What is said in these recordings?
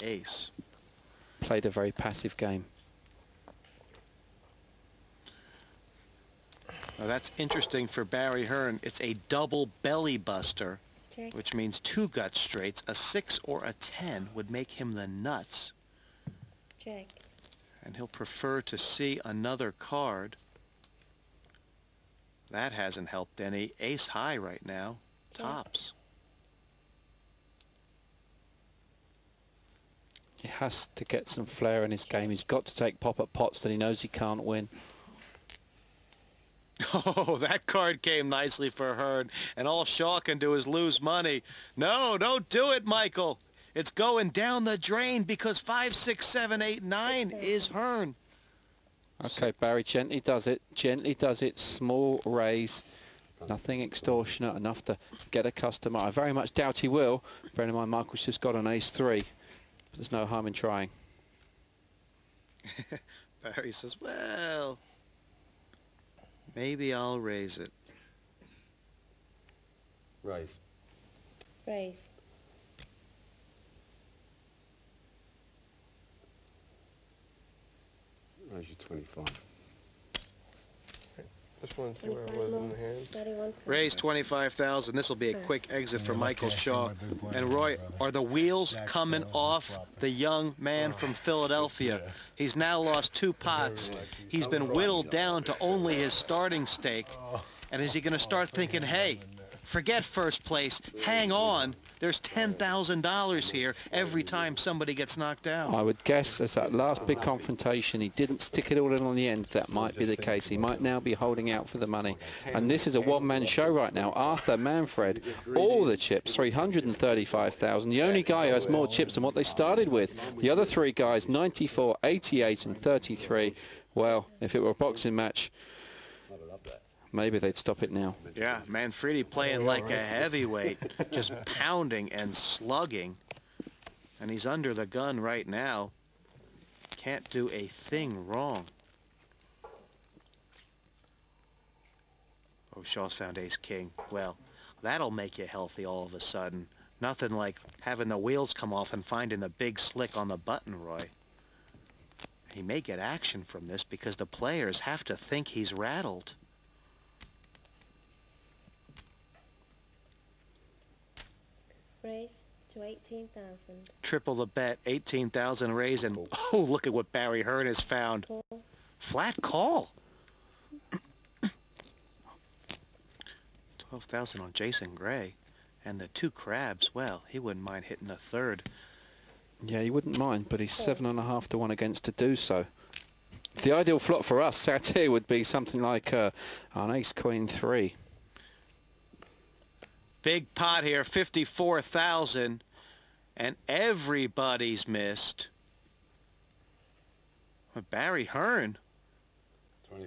ace. Played a very passive game. Now that's interesting for Barry Hearn. It's a double belly buster, Check. which means 2 gut straights. A 6 or a 10 would make him the nuts. Check. And he'll prefer to see another card. That hasn't helped any. Ace high right now. Tops. He has to get some flair in his game. He's got to take pop at pots that he knows he can't win. Oh, that card came nicely for Hearn, and all Shaw can do is lose money. No, don't do it, Michael. It's going down the drain because 5, 6, 7, 8, 9 is Hearn. Okay, Barry gently does it. Gently does it. Small raise. Nothing extortionate enough to get a customer. I very much doubt he will. Bear in mind, Michael's just got an ace-3. But there's no harm in trying. Barry says, well, maybe I'll raise it. Raise. Raise. Raise you 25. Just want to see where it was in the hand. 31. Raise 25,000. This will be a quick exit for Michael Shaw. And Roy, are the wheels coming off the young man from Philadelphia? He's now lost 2 pots. He's been whittled down to only his starting stake. And is he going to start thinking, hey, forget first place, hang on, there's $10,000 here every time somebody gets knocked out? I would guess as that last big confrontation, he didn't stick it all in on the end. That might be the case. He might now be holding out for the money. And this is a one-man show right now. Arthur Manfred, all the chips, 335,000. The only guy who has more chips than what they started with. The other 3 guys, 94, 88, and 33. Well, if it were a boxing match, maybe they'd stop it now. Yeah, Manfredi playing like a heavyweight, just pounding and slugging. And he's under the gun right now. Can't do a thing wrong. Oh, Shaw's found ace-king. Well, that'll make you healthy all of a sudden. Nothing like having the wheels come off and finding the big slick on the button, Roy. He may get action from this because the players have to think he's rattled. Raise to 18,000. Triple the bet, 18,000 raise, and oh, look at what Barry Hearn has found. Call. Flat call. 12,000 on Jason Gray. And the 2 crabs, well, he wouldn't mind hitting a 3rd. Yeah, he wouldn't mind, but he's 7.5 to 1 against to do so. The ideal flop for us sat here would be something like an ace-queen 3. Big pot here, 54,000, and everybody's missed. But Barry Hearn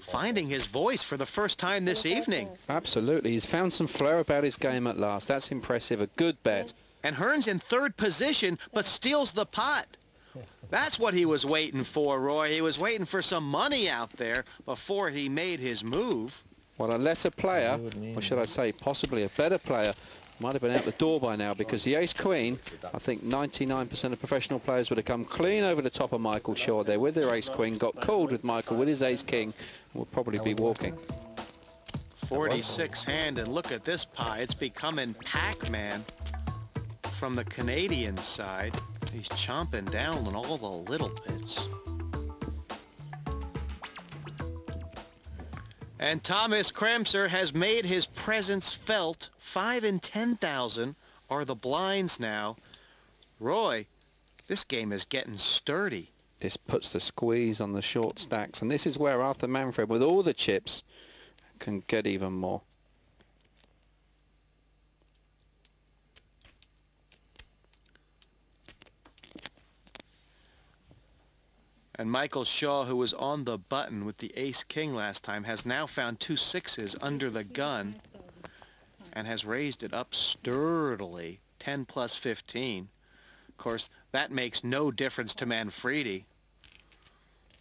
finding his voice for the first time this evening. Absolutely, he's found some flair about his game at last. That's impressive, a good bet. And Hearn's in 3rd position, but steals the pot. That's what he was waiting for, Roy. He was waiting for some money out there before he made his move. Well, a lesser player, or should I say possibly a better player, might have been out the door by now, because the ace-queen, I think 99% of professional players would have come clean over the top of Michael Shaw there with their ace-queen, got called with Michael with his ace-king, and would probably be walking. 46 hand, and look at this pie. It's becoming Pac-Man from the Canadian side. He's chomping down on all the little bits. And Thomas Kremser has made his presence felt. 5 and 10,000 are the blinds now. Roy, this game is getting sturdy. This puts the squeeze on the short stacks, and this is where Arthur Manfred, with all the chips, can get even more. And Michael Shaw, who was on the button with the ace-king last time, has now found 2 6s under the gun and has raised it up sturdily, 10 plus 15. Of course, that makes no difference to Manfredi,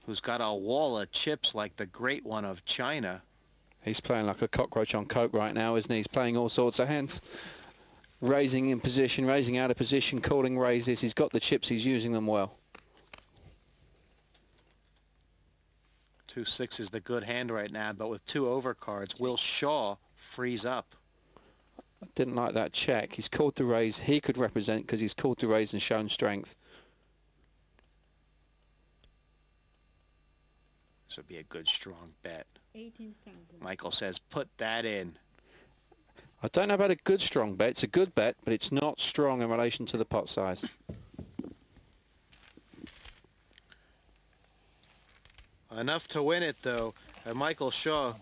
who's got a wall of chips like the Great One of China. He's playing like a cockroach on coke right now, isn't he? He's playing all sorts of hands. raising in position, raising out of position, calling raises. He's got the chips, he's using them well. 2-6 is the good hand right now, but with 2 overcards, Will Shaw frees up. I didn't like that check. He's called to raise. He could represent because he's called to raise and shown strength. This would be a good strong bet. 18,000. Michael says put that in. I don't know about a good strong bet. It's a good bet, but it's not strong in relation to the pot size. Enough to win it, though. And Michael Shaw,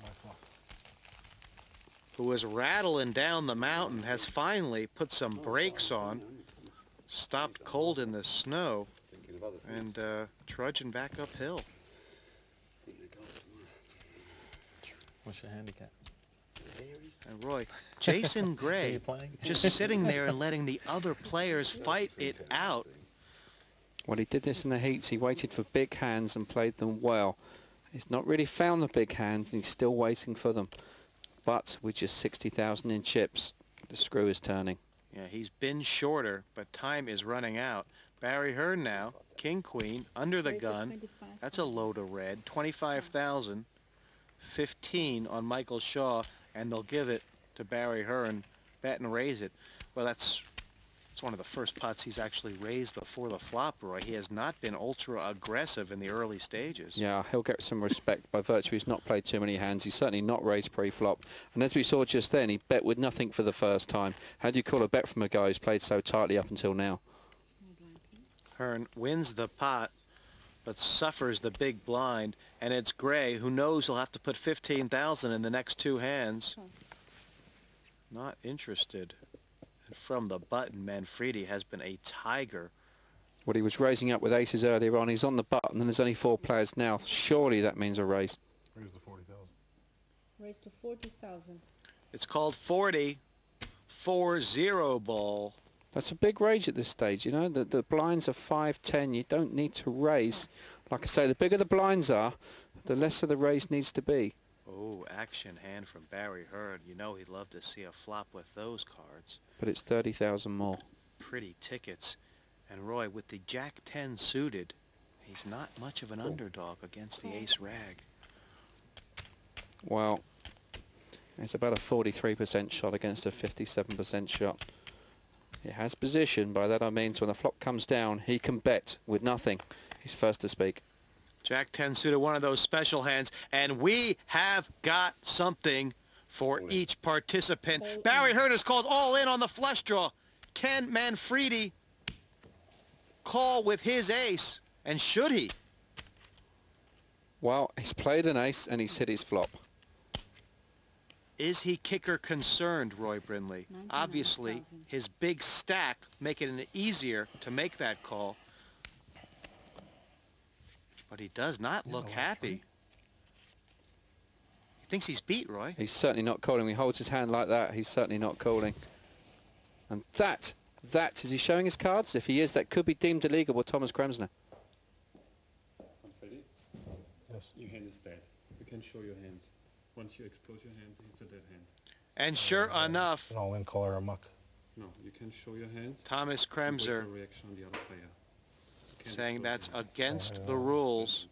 who was rattling down the mountain, has finally put some brakes on, stopped cold in the snow, and trudging back uphill. What's your handicap? And Roy, Jason Gray, just sitting there and letting the other players fight it out. Well, he did this in the heats. He waited for big hands and played them well. He's not really found the big hands, and he's still waiting for them. But with just 60,000 in chips, the screw is turning. Yeah, he's been shorter, but time is running out. Barry Hearn now, king, queen, under the gun. That's a load of red. 25,000, 15 on Michael Shaw, and they'll give it to Barry Hearn. Bet and raise it. Well, it's one of the first pots he's actually raised before the flop, Roy. He has not been ultra aggressive in the early stages. Yeah, he'll get some respect by virtue he's not played too many hands. He's certainly not raised pre-flop. And as we saw just then, he bet with nothing for the first time. How do you call a bet from a guy who's played so tightly up until now? Hearn wins the pot, but suffers the big blind, and it's Gray, who knows he'll have to put 15,000 in the next 2 hands. Not interested. And from the button, Manfredi has been a tiger. Well, he was raising up with aces earlier on. He's on the button, and there's only 4 players now. Surely that means a raise. Raise to 40,000. Raise to 40,000. It's called 40, 4-0 ball. That's a big range at this stage, you know. The blinds are 5-10. You don't need to raise. Like I say, the bigger the blinds are, the lesser the raise needs to be. Oh, action hand from Barry Hearn. You know he'd love to see a flop with those cards. But it's 30,000 more. Pretty tickets. And Roy, with the Jack-10 suited, he's not much of an underdog against the ace-rag. Well, it's about a 43% shot against a 57% shot. It has position. By that I mean, so when the flop comes down, he can bet with nothing. He's first to speak. Jack-10 suited, one of those special hands, and we have got something for each participant. Barry Hearn is called all in on the flush draw. Can Manfredi call with his ace, and should he? Well, he's played an ace and he's hit his flop. Is he kicker concerned, Roy Brindley? Obviously, his big stack making it easier to make that call. But he does not look happy. He thinks he's beat, Roy. He's certainly not calling. He holds his hand like that. He's certainly not calling. And that, is he showing his cards? If he is, that could be deemed illegal with Thomas Kremsner. Ready? Yes. Your hand is dead. You can show your hand. Once you expose your hand, it's a dead hand. And sure enough, An all-in color muck. No, you can show your hand. Thomas Kremser Reaction on the other player. saying that's against the rules.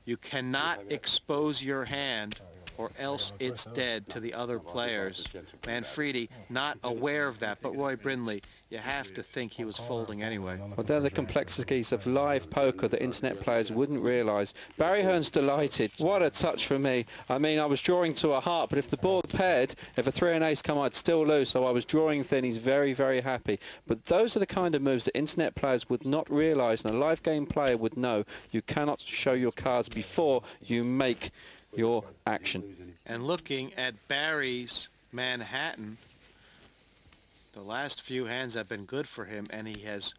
You cannot expose your hand or else it's dead to the other players. Manfredi not aware of that, but Roy Brindley, you have to think he was folding anyway. Well, they're the complexities of live poker that internet players wouldn't realise. Barry Hearn's delighted. What a touch for me. I mean, I was drawing to a heart, but if the board paired, if a 3 and ace come, I'd still lose, so I was drawing thin. He's very, very happy. But those are the kind of moves that internet players would not realise, and a live game player would know. You cannot show your cards before you make your action. And looking at Barry's Manhattan, the last few hands have been good for him, and he has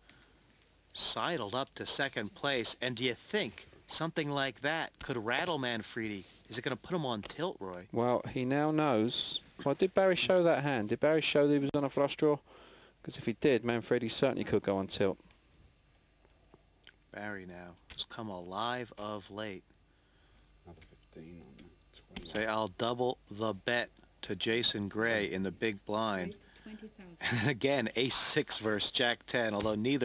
sidled up to second place. And do you think something like that could rattle Manfredi? Is it going to put him on tilt, Roy? Well, he now knows. Well, did Barry show that hand? Did Barry show that he was on a flush draw? Because if he did, Manfredi certainly could go on tilt. Barry now has come alive of late. Another 15 on the 20. Say, I'll double the bet to Jason Gray in the big blind. 20,000. And then again, ace 6 versus jack 10, although neither